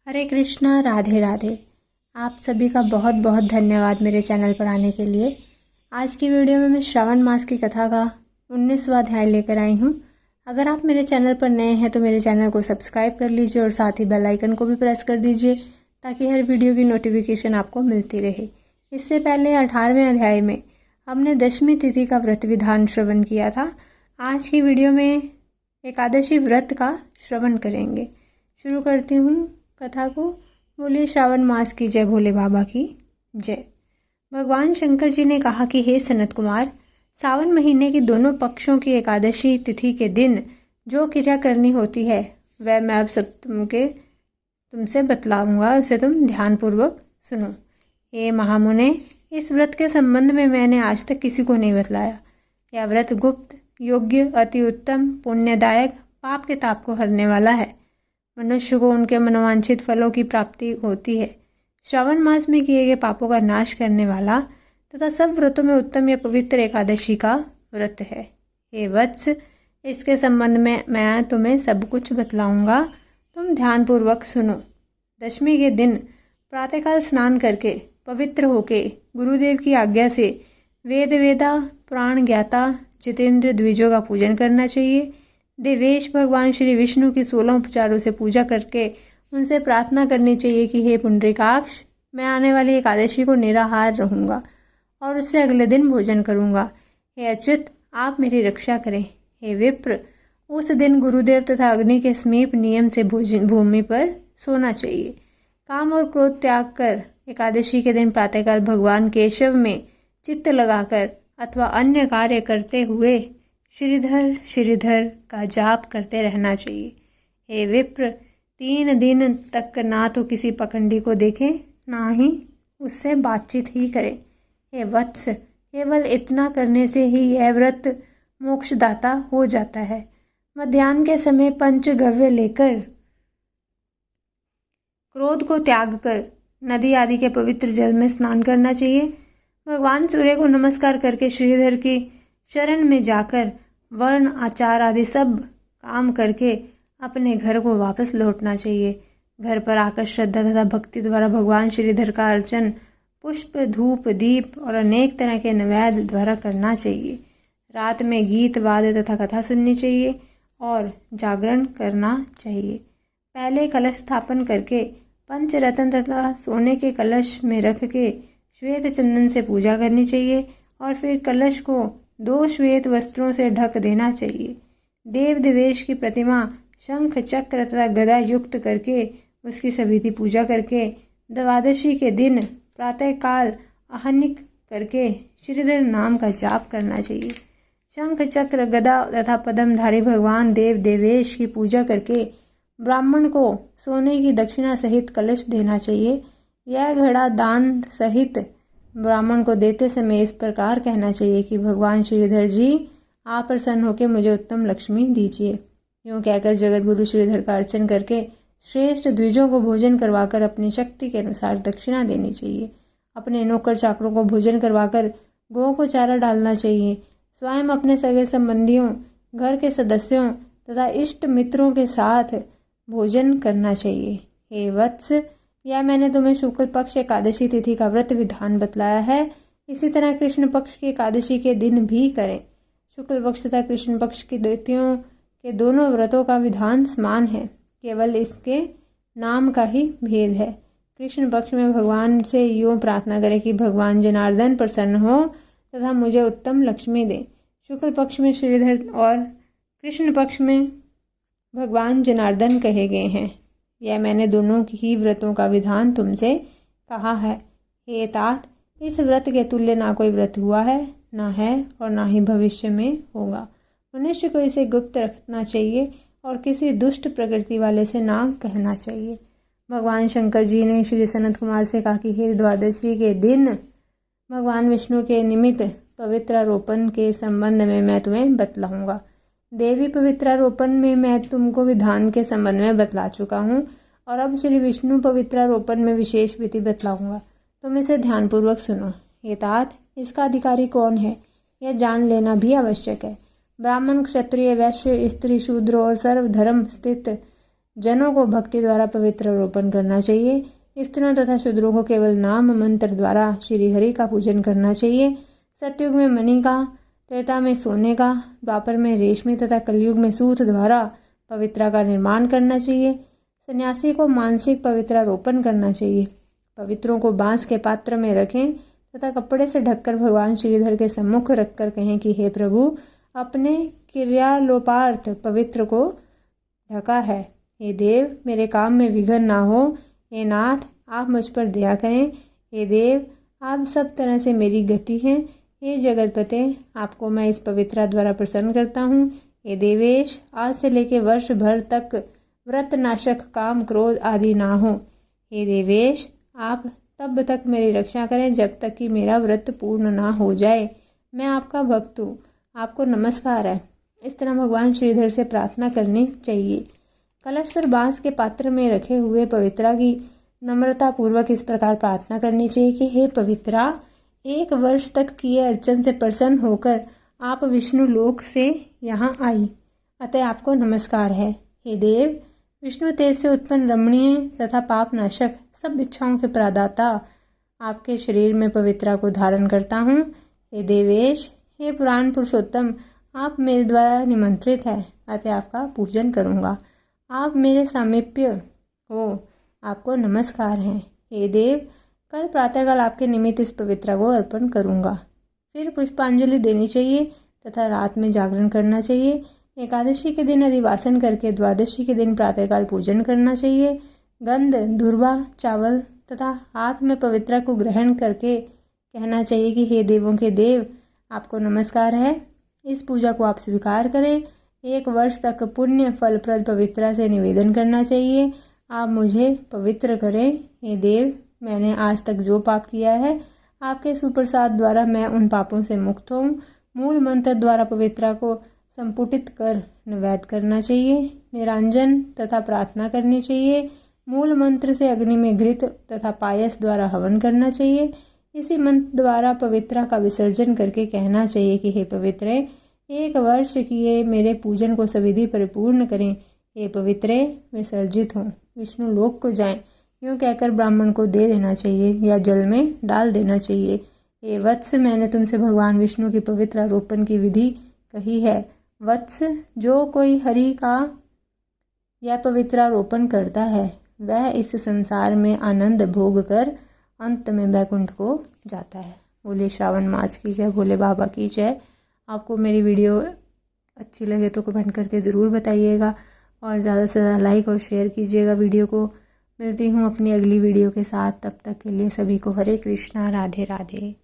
हरे कृष्णा, राधे राधे। आप सभी का बहुत बहुत धन्यवाद मेरे चैनल पर आने के लिए। आज की वीडियो में मैं श्रावण मास की कथा का 19वां अध्याय लेकर आई हूँ। अगर आप मेरे चैनल पर नए हैं तो मेरे चैनल को सब्सक्राइब कर लीजिए और साथ ही बेल आइकन को भी प्रेस कर दीजिए ताकि हर वीडियो की नोटिफिकेशन आपको मिलती रहे। इससे पहले 18वें अध्याय में हमने दशमी तिथि का व्रत विधान श्रवण किया था। आज की वीडियो में एकादशी व्रत का श्रवण करेंगे। शुरू करती हूँ कथा को। बोलिए श्रावण मास की जय, भोले बाबा की जय। भगवान शंकर जी ने कहा कि हे सनत कुमार, सावन महीने की दोनों पक्षों की एकादशी तिथि के दिन जो क्रिया करनी होती है वह मैं अब सब तुमसे बतलाऊंगा, उसे तुम ध्यानपूर्वक सुनो। हे महामुने, इस व्रत के संबंध में मैंने आज तक किसी को नहीं बतलाया। यह व्रत गुप्त, योग्य, अति उत्तम, पुण्यदायक, पाप के ताप को हरने वाला है। मनुष्य को उनके मनोवांछित फलों की प्राप्ति होती है। श्रावण मास में किए गए पापों का नाश करने वाला तथा सब व्रतों में उत्तम या पवित्र एकादशी का व्रत है। हे वत्स, इसके संबंध में मैं तुम्हें सब कुछ बतलाऊंगा, तुम ध्यानपूर्वक सुनो। दशमी के दिन प्रातःकाल स्नान करके पवित्र होके गुरुदेव की आज्ञा से वेदा पुराण ज्ञाता जितेंद्र द्विजों का पूजन करना चाहिए। देवेश भगवान श्री विष्णु की 16 उपचारों से पूजा करके उनसे प्रार्थना करनी चाहिए कि हे पुंडरीकाक्ष, मैं आने वाली एकादशी को निराहार रहूँगा और उससे अगले दिन भोजन करूँगा। हे अच्युत, आप मेरी रक्षा करें। हे विप्र, उस दिन गुरुदेव तथा अग्नि के समीप नियम से भूमि पर सोना चाहिए। काम और क्रोध त्याग कर एकादशी के दिन प्रातःकाल भगवान केशव में चित्त लगाकर अथवा अन्य कार्य करते हुए श्रीधर श्रीधर का जाप करते रहना चाहिए। हे विप्र, 3 दिन तक ना तो किसी पखंडी को देखें, ना ही उससे बातचीत ही करें। हे वत्स, केवल इतना करने से ही यह व्रत मोक्षदाता हो जाता है। मध्याह्न के समय पंचगव्य लेकर क्रोध को त्याग कर नदी आदि के पवित्र जल में स्नान करना चाहिए। भगवान सूर्य को नमस्कार करके श्रीधर की शरण में जाकर वर्ण आचार आदि सब काम करके अपने घर को वापस लौटना चाहिए। घर पर आकर श्रद्धा तथा भक्ति द्वारा भगवान श्रीधर का अर्चन पुष्प, धूप, दीप और अनेक तरह के नैवेद्य द्वारा करना चाहिए। रात में गीत वाद्य तथा कथा सुननी चाहिए और जागरण करना चाहिए। पहले कलश स्थापन करके पंचरत्न तथा सोने के कलश में रख के श्वेत चंदन से पूजा करनी चाहिए और फिर कलश को 2 श्वेत वस्त्रों से ढक देना चाहिए। देव देवेश की प्रतिमा शंख, चक्र तथा गदा युक्त करके उसकी सविधि पूजा करके द्वादशी के दिन प्रातःकाल आहनिक करके श्रीधर नाम का जाप करना चाहिए। शंख, चक्र, गदा तथा पद्मधारी भगवान देव देवेश की पूजा करके ब्राह्मण को सोने की दक्षिणा सहित कलश देना चाहिए। यह घड़ा दान सहित ब्राह्मण को देते समय इस प्रकार कहना चाहिए कि भगवान श्रीधर जी, आप प्रसन्न होकर मुझे उत्तम लक्ष्मी दीजिए। यूँ कहकर जगत गुरु श्रीधर का अर्चन करके श्रेष्ठ द्विजों को भोजन करवाकर अपनी शक्ति के अनुसार दक्षिणा देनी चाहिए। अपने नौकर चाकरों को भोजन करवाकर गौ को चारा डालना चाहिए। स्वयं अपने सगे संबंधियों, घर के सदस्यों तथा इष्ट मित्रों के साथ भोजन करना चाहिए। हे वत्स, यह मैंने तुम्हें शुक्ल पक्ष एकादशी तिथि का व्रत विधान बतलाया है। इसी तरह कृष्ण पक्ष की एकादशी के दिन भी करें। शुक्ल पक्ष तथा कृष्ण पक्ष की तिथियों के दोनों व्रतों का विधान समान है, केवल इसके नाम का ही भेद है। कृष्ण पक्ष में भगवान से यूँ प्रार्थना करें कि भगवान जनार्दन प्रसन्न हो तथा मुझे उत्तम लक्ष्मी दे। शुक्ल पक्ष में श्रीधर और कृष्ण पक्ष में भगवान जनार्दन कहे गए हैं। यह मैंने दोनों ही व्रतों का विधान तुमसे कहा है। हे तात, इस व्रत के तुल्य ना कोई व्रत हुआ है, ना है और ना ही भविष्य में होगा। मनुष्य को इसे गुप्त रखना चाहिए और किसी दुष्ट प्रकृति वाले से ना कहना चाहिए। भगवान शंकर जी ने श्री सनत कुमार से कहा कि हे द्वादशी के दिन भगवान विष्णु के निमित्त पवित्रारोपण के संबंध में मैं तुम्हें बतलाऊंगा। देवी पवित्रारोपण में मैं तुमको विधान के संबंध में बतला चुका हूँ और अब श्री विष्णु पवित्रारोपण में विशेष विधि बतलाऊंगा। तुम इसे ध्यानपूर्वक सुनो। हे तात, इसका अधिकारी कौन है यह जान लेना भी आवश्यक है। ब्राह्मण, क्षत्रिय, वैश्य, स्त्री, शूद्र और सर्व धर्म स्थित जनों को भक्ति द्वारा पवित्र रोपण करना चाहिए। स्त्रियों तथा शूद्रों को केवल नाम मंत्र द्वारा श्री हरि का पूजन करना चाहिए। सतयुग में मणि का, त्रेता में सोने का, द्वापर में रेशमी तथा कलयुग में सूत द्वारा पवित्रा का निर्माण करना चाहिए। सन्यासी को मानसिक पवित्रा रोपण करना चाहिए। पवित्रों को बांस के पात्र में रखें तथा कपड़े से ढककर भगवान श्रीधर के सम्मुख रखकर कहें कि हे प्रभु, अपने क्रियालोपार्थ पवित्र को ढका है। हे देव, मेरे काम में विघ्न ना हो। हे नाथ, आप मुझ पर दया करें। हे देव, आप सब तरह से मेरी गति हैं। हे जगतपते, आपको मैं इस पवित्रा द्वारा प्रसन्न करता हूँ। हे देवेश, आज से लेकर वर्ष भर तक व्रत नाशक काम क्रोध आदि ना हो। हे देवेश, आप तब तक मेरी रक्षा करें जब तक कि मेरा व्रत पूर्ण ना हो जाए। मैं आपका भक्त हूँ, आपको नमस्कार है। इस तरह भगवान श्रीधर से प्रार्थना करनी चाहिए। कलश पर बांस के पात्र में रखे हुए पवित्रा की नम्रता पूर्वक इस प्रकार प्रार्थना करनी चाहिए कि हे पवित्रा, 1 वर्ष तक किए अर्चन से प्रसन्न होकर आप विष्णु लोक से यहाँ आई, अतः आपको नमस्कार है। हे देव, विष्णु तेज से उत्पन्न रमणीय तथा पाप नाशक सब इच्छाओं के प्रदाता आपके शरीर में पवित्रा को धारण करता हूँ। हे देवेश, हे पुराण पुरुषोत्तम, आप मेरे द्वारा निमंत्रित है, अतः आपका पूजन करूँगा। आप मेरे सामीप्य हो, आपको नमस्कार है। हे देव, कल प्रातःकाल आपके निमित्त इस पवित्रा को अर्पण करूँगा। फिर पुष्पांजलि देनी चाहिए तथा रात में जागरण करना चाहिए। एकादशी के दिन अधिवासन करके द्वादशी के दिन प्रातःकाल पूजन करना चाहिए। गंध, धुर्वा, चावल तथा हाथ में पवित्रा को ग्रहण करके कहना चाहिए कि हे देवों के देव, आपको नमस्कार है। इस पूजा को आप स्वीकार करें। 1 वर्ष तक पुण्य फलप्रद पवित्रा से निवेदन करना चाहिए। आप मुझे पवित्र करें। हे देव, मैंने आज तक जो पाप किया है, आपके सुप्रसाद द्वारा मैं उन पापों से मुक्त हूँ। मूल मंत्र द्वारा पवित्रा को संपुटित कर निवेद करना चाहिए। निरांजन तथा प्रार्थना करनी चाहिए। मूल मंत्र से अग्नि में घृत तथा पायस द्वारा हवन करना चाहिए। इसी मंत्र द्वारा पवित्रा का विसर्जन करके कहना चाहिए कि हे पवित्रे, 1 वर्ष किए मेरे पूजन को सविधि परिपूर्ण करें। हे पवित्रे, विसर्जित हों, विष्णु लोक को जाएं। यूँ कहकर ब्राह्मण को दे देना चाहिए या जल में डाल देना चाहिए। हे वत्स, मैंने तुमसे भगवान विष्णु की पवित्र रोपण की विधि कही है। वत्स, जो कोई हरि का यह पवित्र रोपण करता है, वह इस संसार में आनंद भोग कर अंत में वैकुंठ को जाता है। बोले श्रावण मास की जय, भोले बाबा की जय। आपको मेरी वीडियो अच्छी लगे तो कमेंट करके ज़रूर बताइएगा और ज़्यादा से ज़्यादा लाइक और शेयर कीजिएगा वीडियो को। मिलती हूँ अपनी अगली वीडियो के साथ, तब तक के लिए सभी को हरे कृष्णा, राधे राधे।